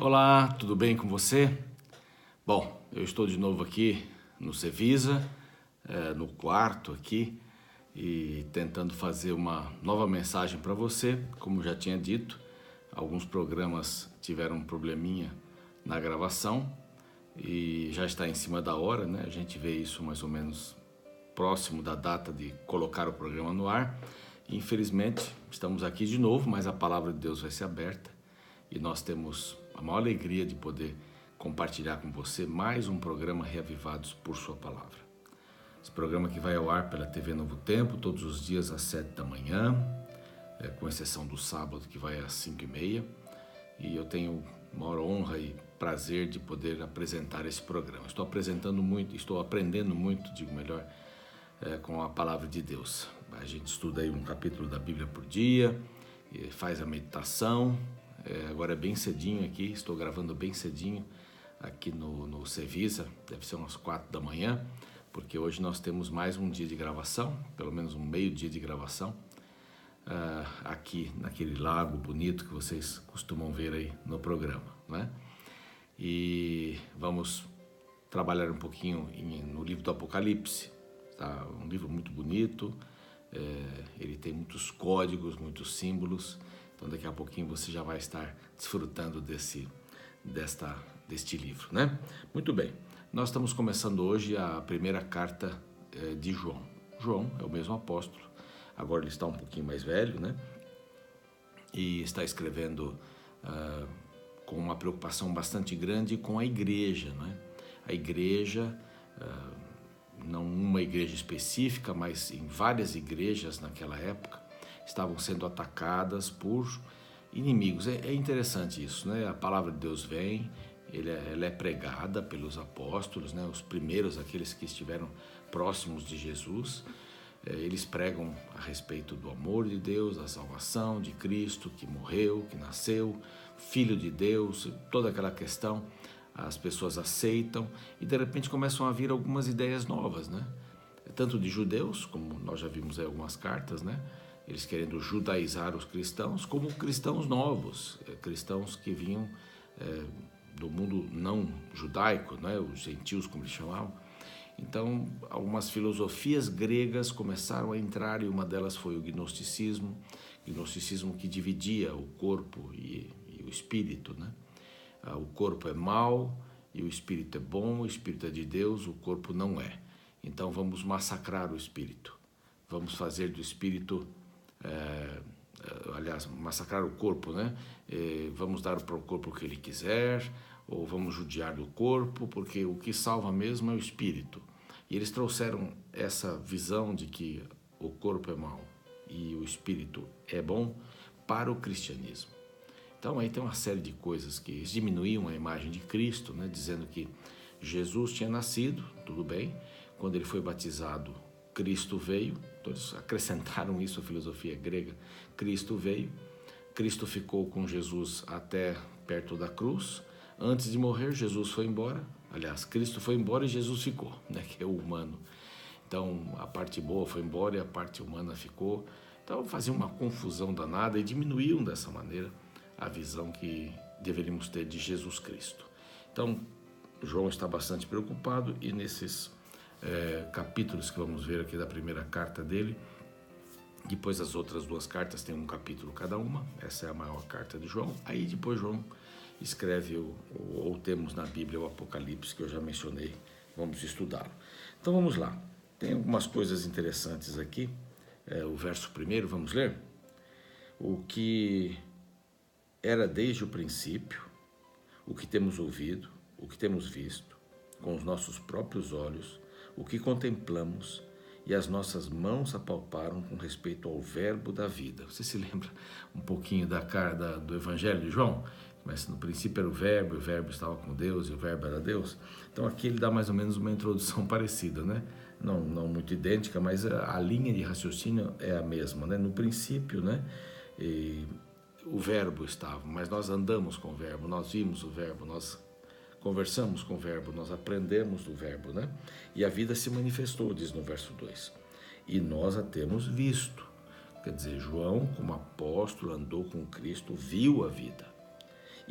Olá, tudo bem com você? Bom, eu estou de novo aqui no Cevisa, no quarto aqui, e tentando fazer uma nova mensagem para você. Como já tinha dito, alguns programas tiveram um probleminha na gravação e já está em cima da hora, né? A gente vê isso mais ou menos próximo da data de colocar o programa no ar. Infelizmente, estamos aqui de novo, mas a palavra de Deus vai ser aberta e nós temos a maior alegria de poder compartilhar com você mais um programa Reavivados por Sua Palavra. Esse programa que vai ao ar pela TV Novo Tempo, todos os dias às 7 da manhã, com exceção do sábado, que vai às 5h30. E eu tenho maior honra e prazer de poder apresentar esse programa. Estou aprendendo muito, digo melhor, com a palavra de Deus. A gente estuda aí um capítulo da Bíblia por dia, faz a meditação. Agora é bem cedinho aqui, estou gravando bem cedinho aqui no Cevisa, deve ser umas 4 da manhã, porque hoje nós temos mais um dia de gravação, pelo menos um meio dia de gravação, aqui naquele lago bonito que vocês costumam ver aí no programa, né? E vamos trabalhar um pouquinho no livro do Apocalipse, tá? Um livro muito bonito, ele tem muitos códigos, muitos símbolos. Então daqui a pouquinho você já vai estar desfrutando deste livro, né? Muito bem, nós estamos começando hoje a primeira carta de João. João é o mesmo apóstolo, agora ele está um pouquinho mais velho, né? E está escrevendo com uma preocupação bastante grande com a igreja, né? A igreja, não uma igreja específica, mas em várias igrejas naquela época, estavam sendo atacadas por inimigos. É interessante isso, né? A palavra de Deus vem, ela é pregada pelos apóstolos, né? Os primeiros, aqueles que estiveram próximos de Jesus, eles pregam a respeito do amor de Deus, da salvação de Cristo, que morreu, que nasceu, Filho de Deus, toda aquela questão. As pessoas aceitam e de repente começam a vir algumas ideias novas, né? Tanto de judeus, como nós já vimos aí algumas cartas, né? Eles querendo judaizar os cristãos, como cristãos novos, cristãos que vinham do mundo não judaico, né? Os gentios, como eles chamavam. Então, algumas filosofias gregas começaram a entrar e uma delas foi o gnosticismo que dividia o corpo e o espírito, né? O corpo é mau e o espírito é bom, o espírito é de Deus, o corpo não é. Então vamos massacrar o espírito, vamos fazer do espírito, massacrar o corpo, né? Vamos dar para o corpo o que ele quiser, ou vamos judiar do corpo, porque o que salva mesmo é o espírito. E eles trouxeram essa visão de que o corpo é mau e o espírito é bom para o cristianismo. Então aí tem uma série de coisas que eles diminuíam a imagem de Cristo, né, dizendo que Jesus tinha nascido, tudo bem, quando ele foi batizado, Cristo veio, então eles acrescentaram isso à filosofia grega, Cristo veio, Cristo ficou com Jesus até perto da cruz, antes de morrer Jesus foi embora, aliás, Cristo foi embora e Jesus ficou, né, que é o humano. Então a parte boa foi embora e a parte humana ficou, então fazia uma confusão danada e diminuíam dessa maneira a visão que deveríamos ter de Jesus Cristo. Então, João está bastante preocupado e nesses capítulos que vamos ver aqui da primeira carta dele, depois as outras duas cartas tem um capítulo cada uma, essa é a maior carta de João, aí depois João escreve, ou temos na Bíblia o Apocalipse, que eu já mencionei, vamos estudá-lo. Então vamos lá, tem algumas coisas interessantes aqui, o verso primeiro, vamos ler? O que era desde o princípio, o que temos ouvido, o que temos visto, com os nossos próprios olhos, o que contemplamos e as nossas mãos apalparam com respeito ao verbo da vida. Você se lembra um pouquinho do Evangelho de João? Mas no princípio era o verbo estava com Deus e o verbo era Deus. Então aqui ele dá mais ou menos uma introdução parecida, né? Não muito idêntica, mas a linha de raciocínio é a mesma, né? No princípio, né? O verbo estava, mas nós andamos com o verbo, nós vimos o verbo, nós conversamos com o verbo, nós aprendemos do verbo, né? E a vida se manifestou, diz no verso 2. E nós a temos visto. Quer dizer, João, como apóstolo, andou com Cristo, viu a vida.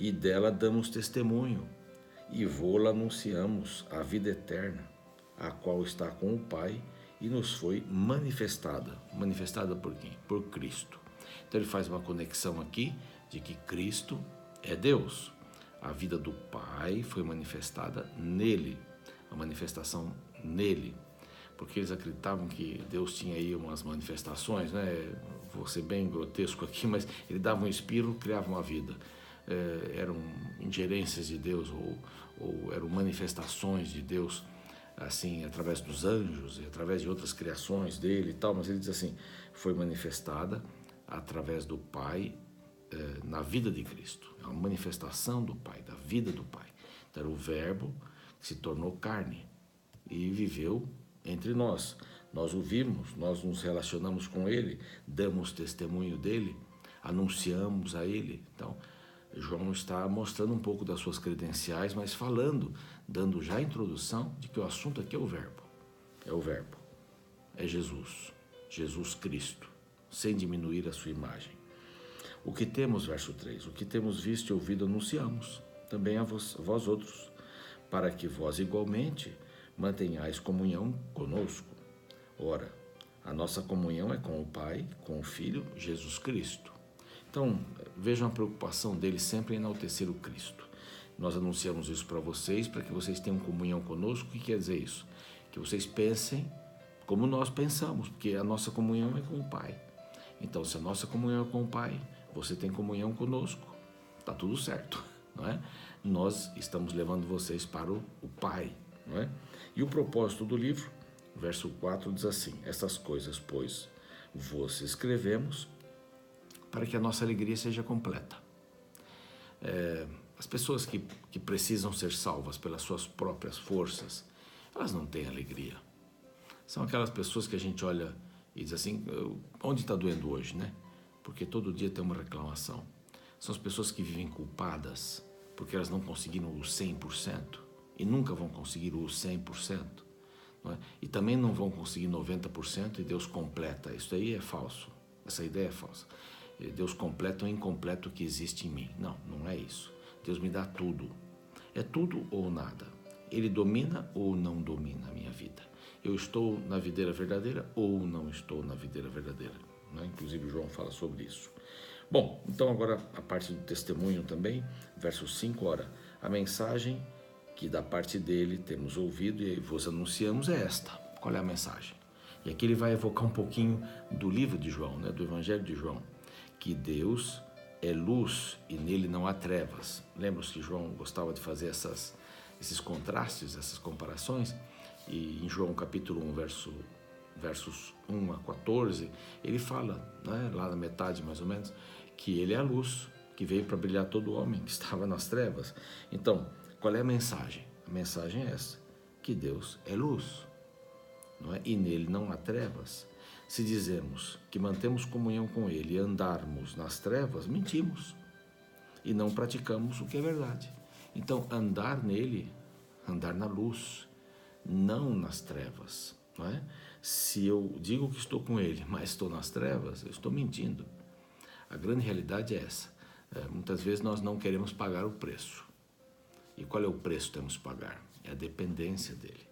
e dela damos testemunho, e vô-la anunciamos, a vida eterna, a qual está com o Pai e nos foi manifestada. Manifestada por quem? Por Cristo. Então ele faz uma conexão aqui de que Cristo é Deus. A vida do Pai foi manifestada nele, a manifestação nele, porque eles acreditavam que Deus tinha aí umas manifestações, né? Vou ser bem grotesco aqui, mas ele dava um espírito, criava uma vida. Eram ingerências de Deus ou eram manifestações de Deus, assim, através dos anjos e através de outras criações dele e tal, mas ele diz assim, foi manifestada através do Pai na vida de Cristo. É uma manifestação do Pai, da vida do Pai. Então, era o Verbo que se tornou carne e viveu entre nós. Nós o vimos, nós nos relacionamos com ele, damos testemunho dele, anunciamos a ele. Então, João está mostrando um pouco das suas credenciais, mas falando, dando já a introdução de que o assunto aqui é o Verbo. É o Verbo. É Jesus. Jesus Cristo, sem diminuir a sua imagem. O que temos, verso 3, o que temos visto e ouvido anunciamos, também a vós outros, para que vós igualmente mantenhais comunhão conosco. Ora, a nossa comunhão é com o Pai, com o Filho, Jesus Cristo. Então, vejam a preocupação dele sempre em enaltecer o Cristo. Nós anunciamos isso para vocês, para que vocês tenham comunhão conosco. O que quer dizer isso? Que vocês pensem como nós pensamos, porque a nossa comunhão é com o Pai. Então, se a nossa comunhão é com o Pai, você tem comunhão conosco, está tudo certo, não é? Nós estamos levando vocês para o Pai, não é? E o propósito do livro, verso 4 diz assim, estas coisas, pois, vos escrevemos para que a nossa alegria seja completa. As pessoas que precisam ser salvas pelas suas próprias forças, elas não têm alegria. São aquelas pessoas que a gente olha e diz assim, onde está doendo hoje, né? Porque todo dia tem uma reclamação. São as pessoas que vivem culpadas porque elas não conseguiram o 100% e nunca vão conseguir o 100%. Não é? E também não vão conseguir 90% e Deus completa. Isso aí é falso. Essa ideia é falsa. Deus completa o incompleto que existe em mim. Não, não é isso. Deus me dá tudo. É tudo ou nada. Ele domina ou não domina a minha vida. Eu estou na videira verdadeira ou não estou na videira verdadeira. Né? Inclusive João fala sobre isso. Bom, então agora a parte do testemunho também, verso 5, ora, a mensagem que da parte dele temos ouvido e vos anunciamos é esta. Qual é a mensagem? E aqui ele vai evocar um pouquinho do livro de João, né? Do Evangelho de João, que Deus é luz e nele não há trevas. Lembra-se que João gostava de fazer esses contrastes, essas comparações? E em João capítulo 1, versos 1 a 14, ele fala, né, lá na metade mais ou menos, que ele é a luz, que veio para brilhar todo homem que estava nas trevas. Então, qual é a mensagem? A mensagem é essa, que Deus é luz, não é? E nele não há trevas. Se dizemos que mantemos comunhão com ele e andarmos nas trevas, mentimos e não praticamos o que é verdade. Então, andar nele, andar na luz, não nas trevas, não é? Se eu digo que estou com ele, mas estou nas trevas, eu estou mentindo. A grande realidade é essa. Muitas vezes nós não queremos pagar o preço. E qual é o preço que temos que pagar? É a dependência dele.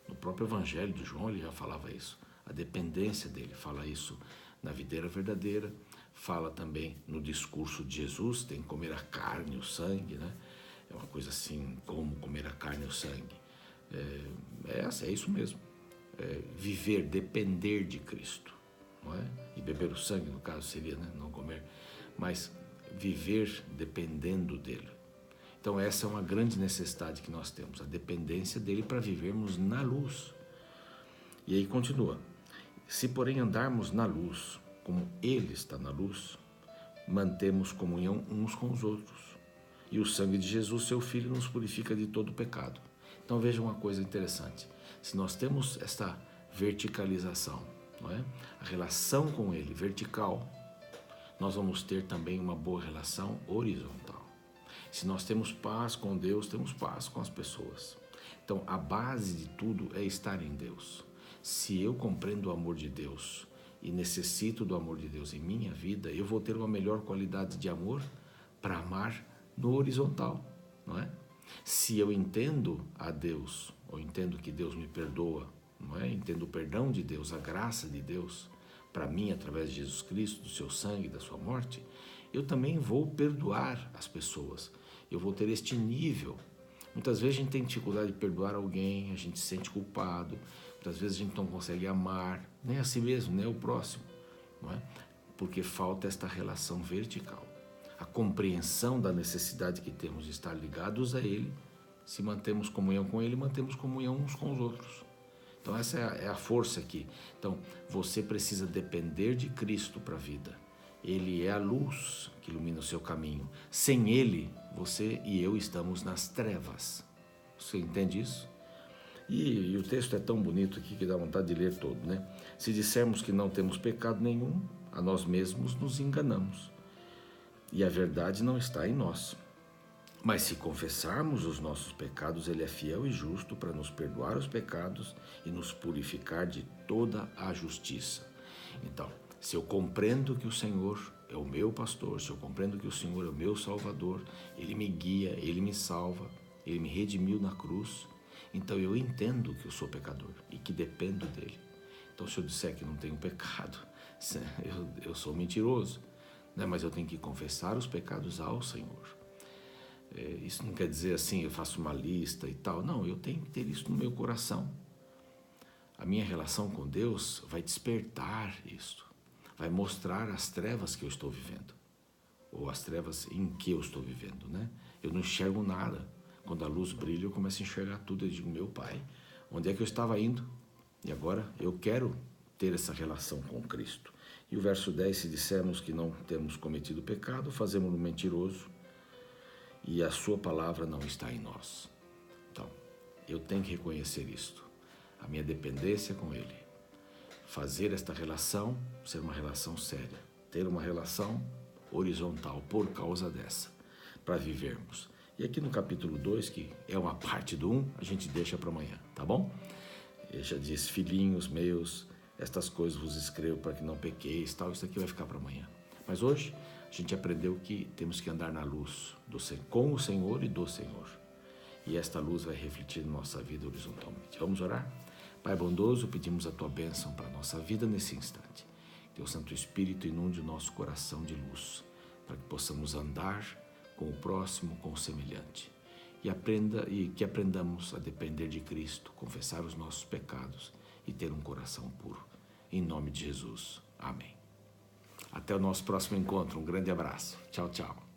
No próprio Evangelho de João ele já falava isso. A dependência dele, fala isso na videira verdadeira, fala também no discurso de Jesus, tem que comer a carne e o sangue, né? É uma coisa assim, como comer a carne e o sangue. É isso mesmo. Viver, depender de Cristo, não é? E beber o sangue, no caso, seria, né? Não comer, mas viver dependendo dele. Então essa é uma grande necessidade que nós temos, a dependência dele para vivermos na luz. E aí continua, se porém andarmos na luz, como ele está na luz, mantemos comunhão uns com os outros, e o sangue de Jesus, seu Filho, nos purifica de todo pecado. Então veja uma coisa interessante, se nós temos essa verticalização, não é? A relação com ele vertical, nós vamos ter também uma boa relação horizontal. Se nós temos paz com Deus, temos paz com as pessoas. Então a base de tudo é estar em Deus. Se eu compreendo o amor de Deus e necessito do amor de Deus em minha vida, eu vou ter uma melhor qualidade de amor para amar no horizontal, não é? Se eu entendo a Deus, ou entendo que Deus me perdoa, não é? Entendo o perdão de Deus, a graça de Deus para mim através de Jesus Cristo, do seu sangue, da sua morte, eu também vou perdoar as pessoas. Eu vou ter este nível. Muitas vezes a gente tem dificuldade de perdoar alguém, a gente se sente culpado, muitas vezes a gente não consegue amar, nem a si mesmo, nem o próximo, não é? Porque falta esta relação vertical. A compreensão da necessidade que temos de estar ligados a Ele, se mantemos comunhão com Ele, mantemos comunhão uns com os outros. Então essa é a força aqui. Então você precisa depender de Cristo para a vida. Ele é a luz que ilumina o seu caminho. Sem Ele, você e eu estamos nas trevas. Você entende isso? E o texto é tão bonito aqui que dá vontade de ler todo, né? Se dissermos que não temos pecado nenhum, a nós mesmos nos enganamos. E a verdade não está em nós. Mas se confessarmos os nossos pecados, Ele é fiel e justo para nos perdoar os pecados e nos purificar de toda a justiça. Então, se eu compreendo que o Senhor é o meu pastor, se eu compreendo que o Senhor é o meu Salvador, Ele me guia, Ele me salva, Ele me redimiu na cruz, então eu entendo que eu sou pecador e que dependo dEle. Então, se eu disser que não tenho pecado, eu sou mentiroso, né? Mas eu tenho que confessar os pecados ao Senhor. Isso não quer dizer assim, eu faço uma lista e tal. Não, eu tenho que ter isso no meu coração. A minha relação com Deus vai despertar isso. Vai mostrar as trevas que eu estou vivendo. Ou as trevas em que eu estou vivendo, né? Eu não enxergo nada. Quando a luz brilha, eu começo a enxergar tudo. Eu digo, meu Pai, onde é que eu estava indo? E agora eu quero ter essa relação com Cristo. E o verso 10, se dissermos que não temos cometido pecado, fazemos-no mentiroso, e a sua palavra não está em nós. Então, eu tenho que reconhecer isto, a minha dependência com Ele, fazer esta relação ser uma relação séria, ter uma relação horizontal por causa dessa, para vivermos. E aqui no capítulo 2, que é uma parte do 1, a gente deixa para amanhã, tá bom? Ele já diz, filhinhos meus, estas coisas vos escrevo para que não pequeis, tal, isso aqui vai ficar para amanhã. Mas hoje a gente aprendeu que temos que andar na luz com o Senhor e do Senhor. E esta luz vai refletir na nossa vida horizontalmente. Vamos orar? Pai bondoso, pedimos a Tua bênção para a nossa vida nesse instante. Teu Santo Espírito inunde o nosso coração de luz, para que possamos andar com o próximo, com o semelhante. E que aprendamos a depender de Cristo, confessar os nossos pecados e ter um coração puro. Em nome de Jesus. Amém. Até o nosso próximo encontro. Um grande abraço. Tchau, tchau.